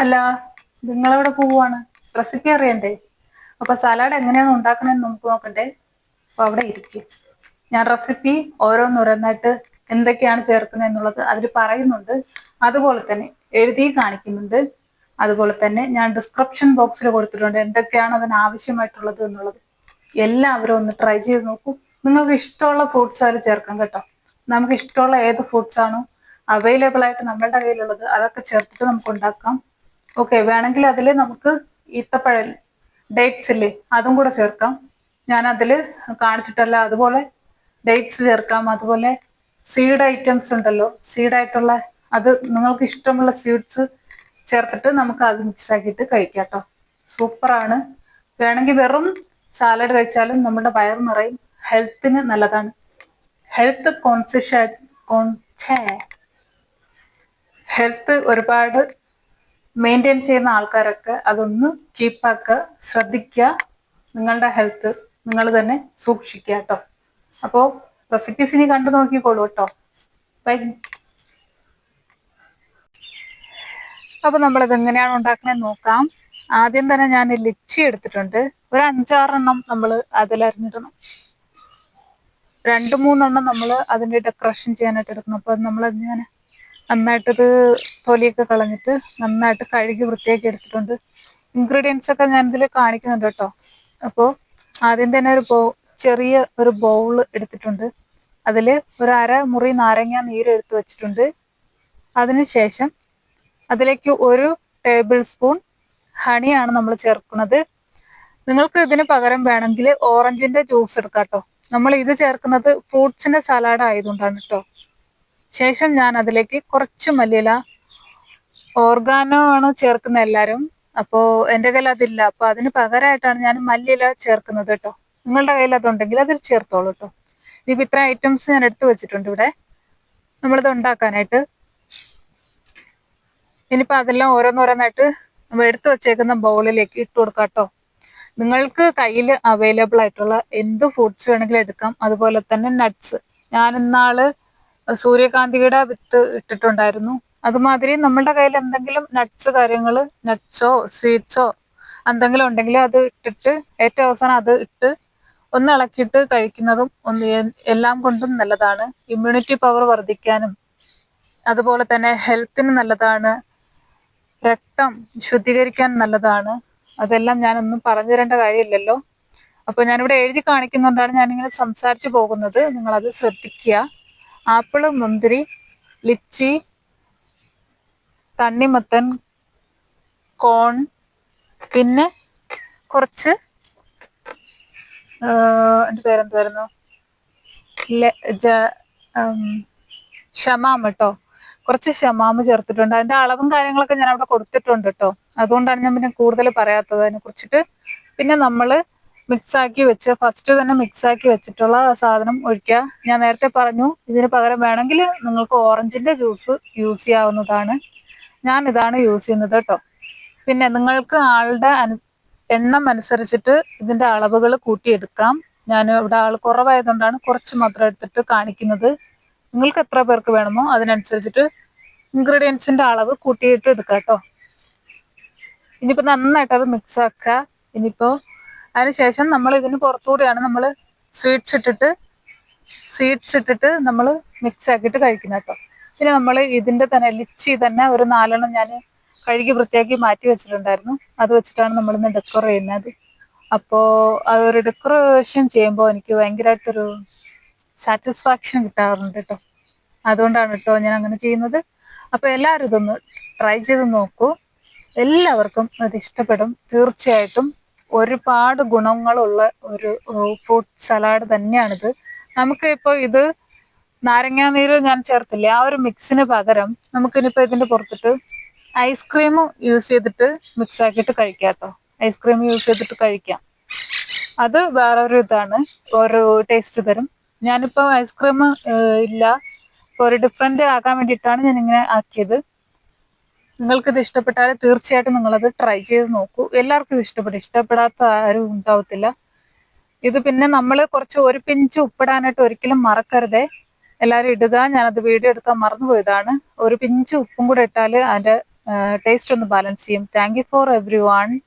അല്ല, നിങ്ങളെവിടെ പോവുകയാണ്? റെസിപ്പി അറിയണ്ടേ? അപ്പൊ സലാഡ് എങ്ങനെയാണ് ഉണ്ടാക്കണമെന്ന് നമുക്ക് നോക്കണ്ടേ? അപ്പൊ അവിടെ ഇരിക്കും. ഞാൻ റെസിപ്പി ഓരോന്നോരോന്നായിട്ട് എന്തൊക്കെയാണ് ചേർക്കുന്നത് എന്നുള്ളത് അതിൽ പറയുന്നുണ്ട്. അതുപോലെ തന്നെ എഴുതി കാണിക്കുന്നുണ്ട്. അതുപോലെ തന്നെ ഞാൻ ഡിസ്ക്രിപ്ഷൻ ബോക്സിൽ കൊടുത്തിട്ടുണ്ട് എന്തൊക്കെയാണ് അതിന് ആവശ്യമായിട്ടുള്ളത് എന്നുള്ളത്. എല്ലാവരും ഒന്ന് ട്രൈ ചെയ്ത് നോക്കൂ. നിങ്ങൾക്ക് ഇഷ്ടമുള്ള ഫ്രൂട്ട്സ് അതിൽ ചേർക്കാം കേട്ടോ. നമുക്ക് ഇഷ്ടമുള്ള ഏത് ഫ്രൂട്ട്സ് ആണോ അവൈലബിൾ ആയിട്ട് നമ്മളുടെ കയ്യിലുള്ളത് അതൊക്കെ ചേർത്തിട്ട് നമുക്ക് ഉണ്ടാക്കാം. ഓക്കെ, വേണമെങ്കിൽ അതിൽ നമുക്ക് ഈത്തപ്പഴം ഡേറ്റ്സ് ഇല്ലേ അതും കൂടെ ചേർക്കാം. ഞാൻ അതിൽ കാണിച്ചിട്ടല്ല, അതുപോലെ ഡേറ്റ്സ് ചേർക്കാം. അതുപോലെ സീഡ് ഐറ്റംസ് ഉണ്ടല്ലോ, സീഡായിട്ടുള്ള അത് നിങ്ങൾക്ക് ഇഷ്ടമുള്ള സീഡ്സ് ചേർത്തിട്ട് നമുക്ക് അത് മിക്സ് ആക്കിയിട്ട് കഴിക്കാം കേട്ടോ. സൂപ്പറാണ്. വേണമെങ്കിൽ വെറും സാലഡ് കഴിച്ചാലും നമ്മുടെ വയറ് നിറയും. ഹെൽത്തിന് നല്ലതാണ്. ഹെൽത്ത് ഹെൽത്ത് ഒരുപാട് മെയിൻറ്റെയിൻ ചെയ്യുന്ന ആൾക്കാരൊക്കെ അതൊന്ന് കീപ്പാക്കുക, ശ്രദ്ധിക്കുക. നിങ്ങളുടെ ഹെൽത്ത് നിങ്ങൾ തന്നെ സൂക്ഷിക്കുക കേട്ടോ. അപ്പോൾ റെസിപ്പീസ് ഇനി കണ്ടു നോക്കിക്കോളൂ കേട്ടോ. ബൈ. അപ്പൊ നമ്മളിത് എങ്ങനെയാണ് ഉണ്ടാക്കണമെന്ന് നോക്കാം. ആദ്യം തന്നെ ഞാൻ ലിച്ചി എടുത്തിട്ടുണ്ട്. ഒരു 5-6 നമ്മൾ അതിലരിഞ്ഞിടണം. 2-3 നമ്മൾ അതിന്റെ ഡെക്കറേഷൻ ചെയ്യാനായിട്ട് എടുക്കണം. അപ്പൊ നമ്മൾ ഞാൻ നന്നായിട്ടത് തൊലിയൊക്കെ കളഞ്ഞിട്ട് നന്നായിട്ട് കഴുകി വൃത്തിയാക്കി എടുത്തിട്ടുണ്ട്. ഇൻഗ്രീഡിയൻസ് ഒക്കെ ഞാൻ ഇതിൽ കാണിക്കുന്നുണ്ട് കേട്ടോ. അപ്പോൾ ആദ്യം തന്നെ ചെറിയ ഒരു ബൗൾ എടുത്തിട്ടുണ്ട്. അതിൽ ഒരു അരമുറി നാരങ്ങ നീര് എടുത്ത് വെച്ചിട്ടുണ്ട്. അതിനുശേഷം അതിലേക്ക് 1 ടേബിൾ സ്പൂൺ ഹണിയാണ് നമ്മൾ ചേർക്കുന്നത്. നിങ്ങൾക്ക് ഇതിന് പകരം വേണമെങ്കിൽ ഓറഞ്ചിന്റെ ജ്യൂസ് എടുക്കാം കേട്ടോ. നമ്മൾ ഇത് ചേർക്കുന്നത് ഫ്രൂട്ട്സിന്റെ സലാഡ് ആയതുകൊണ്ടാണ് കേട്ടോ. ശേഷം ഞാൻ അതിലേക്ക് കുറച്ച് മല്ലിയില, ഓർഗാനോ ആണ് ചേർക്കുന്ന എല്ലാവരും. അപ്പോൾ എൻ്റെ കയ്യിൽ അതില്ല, അപ്പോൾ അതിന് പകരമായിട്ടാണ് ഞാൻ മല്ലിയില ചേർക്കുന്നത് കേട്ടോ. നിങ്ങളുടെ കയ്യിൽ അതുണ്ടെങ്കിൽ അതിൽ ചേർത്തോളൂ കേട്ടോ. ഇനിയിപ്പോൾ ഇത്ര ഐറ്റംസ് ഞാൻ എടുത്തു വെച്ചിട്ടുണ്ട് ഇവിടെ നമ്മളിത് ഉണ്ടാക്കാനായിട്ട്. ഇനിയിപ്പോൾ അതെല്ലാം ഓരോന്നോരോന്നായിട്ട് നമ്മൾ എടുത്തു വെച്ചേക്കുന്ന ബൗളിലേക്ക് ഇട്ട് കൊടുക്കാം കേട്ടോ. നിങ്ങൾക്ക് കയ്യിൽ അവൈലബിൾ ആയിട്ടുള്ള എന്ത് ഫ്രൂട്ട്സ് വേണമെങ്കിലും എടുക്കാം. അതുപോലെ തന്നെ നട്ട്സ്. ഞാൻ ഇന്നാള് സൂര്യകാന്തിയുടെ വിത്ത് ഇട്ടിട്ടുണ്ടായിരുന്നു. അതുമാതിരി നമ്മളുടെ കയ്യിൽ എന്തെങ്കിലും നട്ട്സോ സീഡ്സോ എന്തെങ്കിലും ഉണ്ടെങ്കിൽ അത് ഇട്ടിട്ട് ഏറ്റവും അവസാനം അത് ഇട്ട് ഒന്ന് ഇളക്കിയിട്ട് കഴിക്കുന്നതും എല്ലാം കൊണ്ടും നല്ലതാണ്. ഇമ്മ്യൂണിറ്റി പവർ വർദ്ധിക്കാനും അതുപോലെ തന്നെ ഹെൽത്തിന് നല്ലതാണ്. രക്തം ശുദ്ധീകരിക്കാൻ നല്ലതാണ്. അതെല്ലാം ഞാനൊന്നും പറഞ്ഞു തരേണ്ട കാര്യമില്ലല്ലോ. അപ്പൊ ഞാനിവിടെ എഴുതി കാണിക്കുന്നതുകൊണ്ടാണ് ഞാനിങ്ങനെ സംസാരിച്ചു പോകുന്നത്. നിങ്ങളത് ശ്രദ്ധിക്കുക. ആപ്പിള്, മുന്തിരി, ലിച്ചി, തണ്ണിമത്തൻ, കോൺ, പിന്നെ കുറച്ച് എൻ്റെ പേരെന്തായിരുന്നു, ഷമാം കേട്ടോ. കുറച്ച് ഷമാമ് ചേർത്തിട്ടുണ്ട്. അതിന്റെ അളവും കാര്യങ്ങളൊക്കെ ഞാൻ അവിടെ കൊടുത്തിട്ടുണ്ട് കേട്ടോ. അതുകൊണ്ടാണ് ഞാൻ പിന്നെ കൂടുതൽ പറയാത്തത് അതിനെ കുറിച്ചിട്ട്. പിന്നെ നമ്മൾ ഫസ്റ്റ് തന്നെ മിക്സ് ആക്കി വെച്ചിട്ടുള്ള സാധനം ഒഴിക്കുക. ഞാൻ നേരത്തെ പറഞ്ഞു ഇതിന് പകരം വേണമെങ്കിൽ നിങ്ങൾക്ക് ഓറഞ്ചിന്റെ ജ്യൂസ് യൂസ് ചെയ്യാവുന്നതാണ്. ഞാൻ ഇതാണ് യൂസ് ചെയ്യുന്നത് കേട്ടോ. പിന്നെ നിങ്ങൾക്ക് ആളുടെ എണ്ണം അനുസരിച്ചിട്ട് ഇതിന്റെ അളവുകൾ കൂട്ടിയെടുക്കാം. ഞാൻ ഇവിടെ ആൾ കുറവായതുകൊണ്ടാണ് കുറച്ച് മാത്രം എടുത്തിട്ട് കാണിക്കുന്നത്. നിങ്ങൾക്ക് എത്ര പേർക്ക് വേണമോ അതിനനുസരിച്ചിട്ട് ഇൻഗ്രീഡിയൻസിന്റെ അളവ് കൂട്ടിയിട്ട് എടുക്കാം കേട്ടോ. ഇനിയിപ്പോൾ നന്നായിട്ട് അത് മിക്സ് ആക്കുക. ഇനിയിപ്പോൾ അതിനുശേഷം നമ്മൾ ഇതിന് പുറത്തുകൂടിയാണ് നമ്മൾ സീഡ്സ് ഇട്ടിട്ട് നമ്മൾ മിക്സ് ആക്കിയിട്ട് കഴിക്കുന്നത് കേട്ടോ. പിന്നെ നമ്മൾ ഇതിന്റെ തന്നെ ലിച്ചി തന്നെ ഒരു 4 ഞാൻ കഴുകി വൃത്തിയാക്കി മാറ്റി വെച്ചിട്ടുണ്ടായിരുന്നു. അത് വെച്ചിട്ടാണ് നമ്മളിന്ന് ഡെക്കോർ ചെയ്യുന്നത്. അപ്പോൾ അതൊരു ഡെക്കറേഷൻ ചെയ്യുമ്പോൾ എനിക്ക് ഭയങ്കരമായിട്ടൊരു സാറ്റിസ്ഫാക്ഷൻ കിട്ടാറുണ്ട് കേട്ടോ. അതുകൊണ്ടാണ് കേട്ടോ ഞാൻ അങ്ങനെ ചെയ്യുന്നത്. അപ്പോൾ എല്ലാവരും ഇതൊന്ന് ട്രൈ ചെയ്ത് നോക്കൂ. എല്ലാവർക്കും അത് ഇഷ്ടപ്പെടും തീർച്ചയായിട്ടും. ഒരുപാട് ഗുണങ്ങളുള്ള ഒരു ഫ്രൂട്ട് സലാഡ് തന്നെയാണിത്. നമുക്ക് ഇപ്പോൾ ഇത് നാരങ്ങാനീര് ഞാൻ ചേർത്തില്ലേ, ആ ഒരു മിക്സിന് പകരം നമുക്കിനിപ്പോൾ ഇതിന്റെ പുറത്തിട്ട് ഐസ്ക്രീം യൂസ് ചെയ്തിട്ട് മിക്സ് ആക്കിയിട്ട് കഴിക്കാം കേട്ടോ. ഐസ്ക്രീം യൂസ് ചെയ്തിട്ട് കഴിക്കാം. അത് വേറൊരു ഇതാണ്, ഒരു ടേസ്റ്റ് തരും. ഞാനിപ്പോൾ ഐസ്ക്രീം ഇല്ല, ഇപ്പോൾ ഒരു ഡിഫറെന്റ് ആക്കാൻ വേണ്ടിയിട്ടാണ് ഞാൻ ഇങ്ങനെ ആക്കിയത്. നിങ്ങൾക്കിത് ഇഷ്ടപ്പെട്ടാൽ തീർച്ചയായിട്ടും നിങ്ങളത് ട്രൈ ചെയ്ത് നോക്കൂ. എല്ലാവർക്കും ഇത് ഇഷ്ടപ്പെടാത്ത ആരും ഉണ്ടാവത്തില്ല. ഇത് പിന്നെ നമ്മൾ കുറച്ച് ഒരു പിഞ്ച് ഉപ്പിടാനായിട്ട് ഒരിക്കലും മറക്കരുതേ. എല്ലാവരും ഇടുക. ഞാനത് വീഡിയോ എടുക്കാൻ മറന്നുപോയതാണ്. ഒരു പിഞ്ച് ഉപ്പും കൂടെ ഇട്ടാൽ അതിന്റെ ടേസ്റ്റ് ഒന്ന് ബാലൻസ് ചെയ്യും. Thank you for every one.